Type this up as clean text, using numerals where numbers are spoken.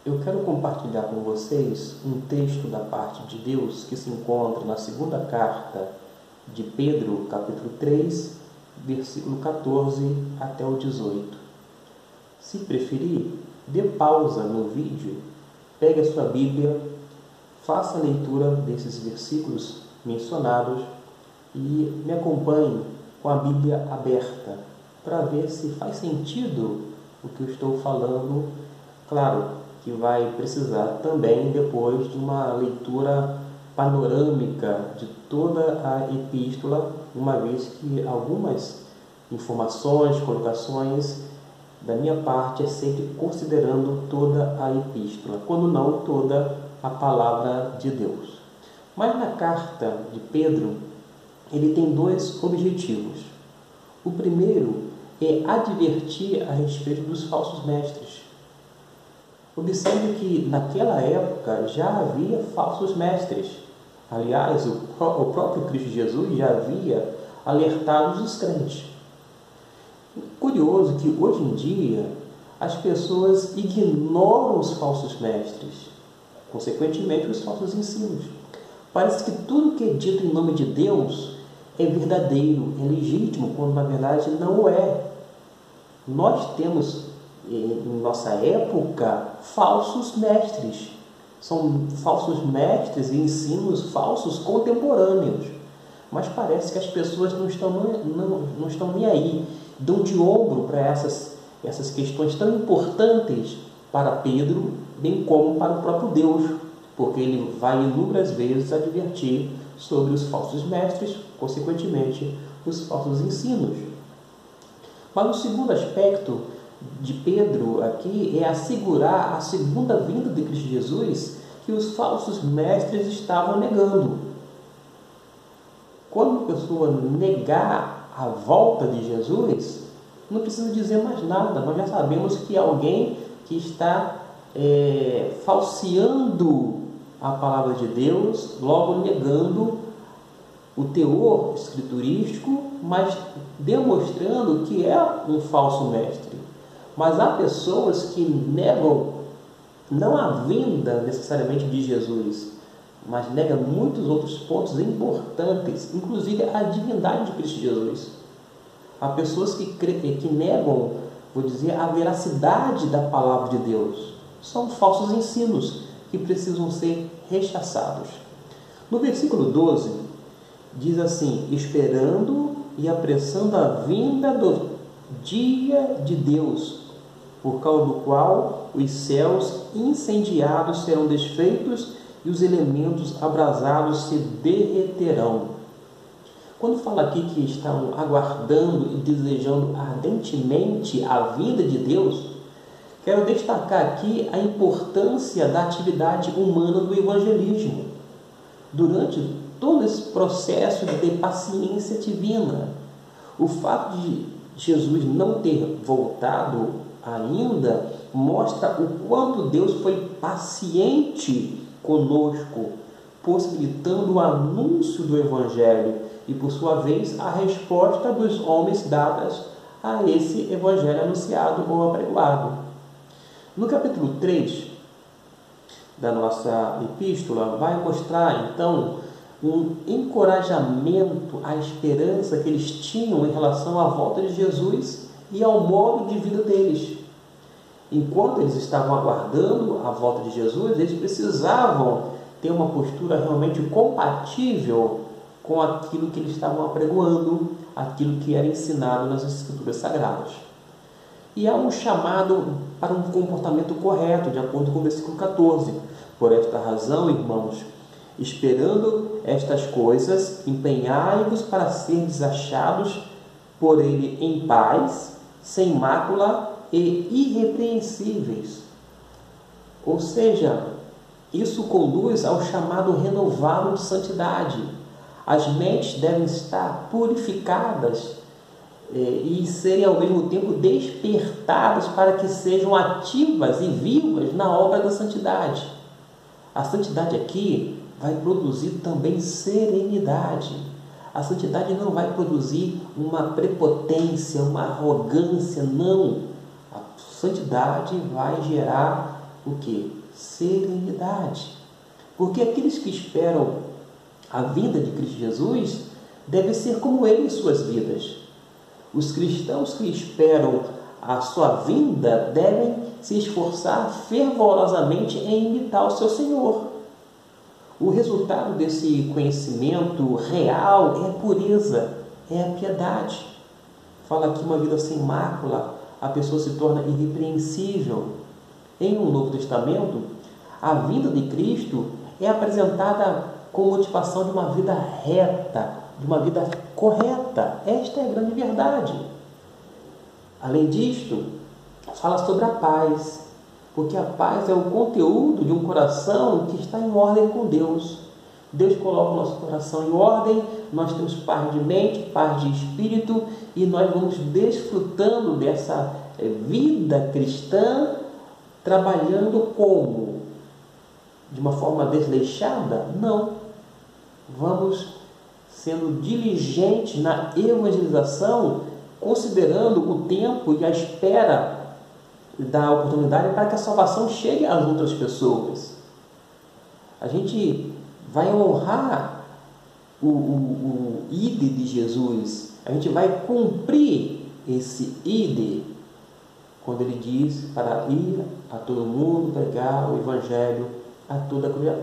Eu quero compartilhar com vocês um texto da parte de Deus que se encontra na segunda carta de Pedro, capítulo 3, versículo 14 até o 18. Se preferir, dê pausa no vídeo, pegue a sua Bíblia, faça a leitura desses versículos mencionados e me acompanhe com a Bíblia aberta para ver se faz sentido o que eu estou falando. Claro que vai precisar também depois de uma leitura panorâmica de toda a epístola, uma vez que algumas informações, colocações da minha parte é sempre considerando toda a epístola, quando não toda a palavra de Deus. Mas na carta de Pedro, ele tem dois objetivos. O primeiro é advertir a respeito dos falsos mestres. Observe que naquela época já havia falsos mestres. Aliás, o próprio Cristo Jesus já havia alertado os crentes. Curioso que hoje em dia as pessoas ignoram os falsos mestres, consequentemente os falsos ensinos. Parece que tudo que é dito em nome de Deus é verdadeiro, é legítimo, quando na verdade não o é. Nós temos em nossa época falsos mestres. São falsos mestres e ensinos falsos contemporâneos. Mas parece que as pessoas não estão nem aí, dão de ombro para essas questões tão importantes para Pedro, bem como para o próprio Deus, porque ele vai inúmeras vezes advertir sobre os falsos mestres, consequentemente, os falsos ensinos. Mas o segundo aspecto de Pedro aqui é assegurar a segunda vinda de Cristo Jesus, que os falsos mestres estavam negando. Quando a pessoa negar a volta de Jesus, não precisa dizer mais nada. Nós já sabemos que alguém que está falseando a palavra de Deus, logo negando o teor escriturístico, mas demonstrando que é um falso mestre. Mas há pessoas que negam não a vinda necessariamente de Jesus, mas negam muitos outros pontos importantes, inclusive a divindade de Cristo Jesus. Há pessoas que negam, vou dizer, a veracidade da palavra de Deus. São falsos ensinos que precisam ser rechaçados. No versículo 12, diz assim: esperando e apressando a vinda do dia de Deus, por causa do qual os céus incendiados serão desfeitos e os elementos abrasados se derreterão. Quando fala aqui que estão aguardando e desejando ardentemente a vinda de Deus, quero destacar aqui a importância da atividade humana do evangelismo durante todo esse processo de paciência divina. O fato de Jesus não ter voltado ainda mostra o quanto Deus foi paciente conosco, possibilitando o anúncio do Evangelho e, por sua vez, a resposta dos homens dadas a esse Evangelho anunciado ou apregoado. No capítulo 3 da nossa epístola, vai mostrar, então, um encorajamento à esperança que eles tinham em relação à volta de Jesus e ao modo de vida deles. Enquanto eles estavam aguardando a volta de Jesus, eles precisavam ter uma postura realmente compatível com aquilo que eles estavam apregoando, aquilo que era ensinado nas Escrituras Sagradas. E há um chamado para um comportamento correto, de acordo com o versículo 14. Por esta razão, irmãos, esperando estas coisas, empenhai-vos para serdes achados por ele em paz, sem mácula e irrepreensíveis. Ou seja, isso conduz ao chamado renovado de santidade. As mentes devem estar purificadas e serem ao mesmo tempo despertadas para que sejam ativas e vivas na obra da santidade. A santidade aqui vai produzir também serenidade. A santidade não vai produzir uma prepotência, uma arrogância, não. A santidade vai gerar o que? Serenidade. Porque aqueles que esperam a vinda de Cristo Jesus devem ser como Ele em suas vidas. Os cristãos que esperam a sua vinda devem se esforçar fervorosamente em imitar o seu Senhor. O resultado desse conhecimento real é a pureza, é a piedade. Fala aqui uma vida sem mácula, a pessoa se torna irrepreensível. Em um Novo Testamento, a vinda de Cristo é apresentada com motivação de uma vida reta, de uma vida correta. Esta é a grande verdade. Além disto, fala sobre a paz, porque a paz é o conteúdo de um coração que está em ordem com Deus. Deus coloca o nosso coração em ordem, nós temos paz de mente, paz de espírito, e nós vamos desfrutando dessa vida cristã, trabalhando como? De uma forma desleixada? Não. Vamos sendo diligentes na evangelização, considerando o tempo e a espera da oportunidade para que a salvação chegue às outras pessoas. A gente vai honrar o ide de Jesus, a gente vai cumprir esse ide quando ele diz para ir a todo mundo pregar o evangelho a toda criatura.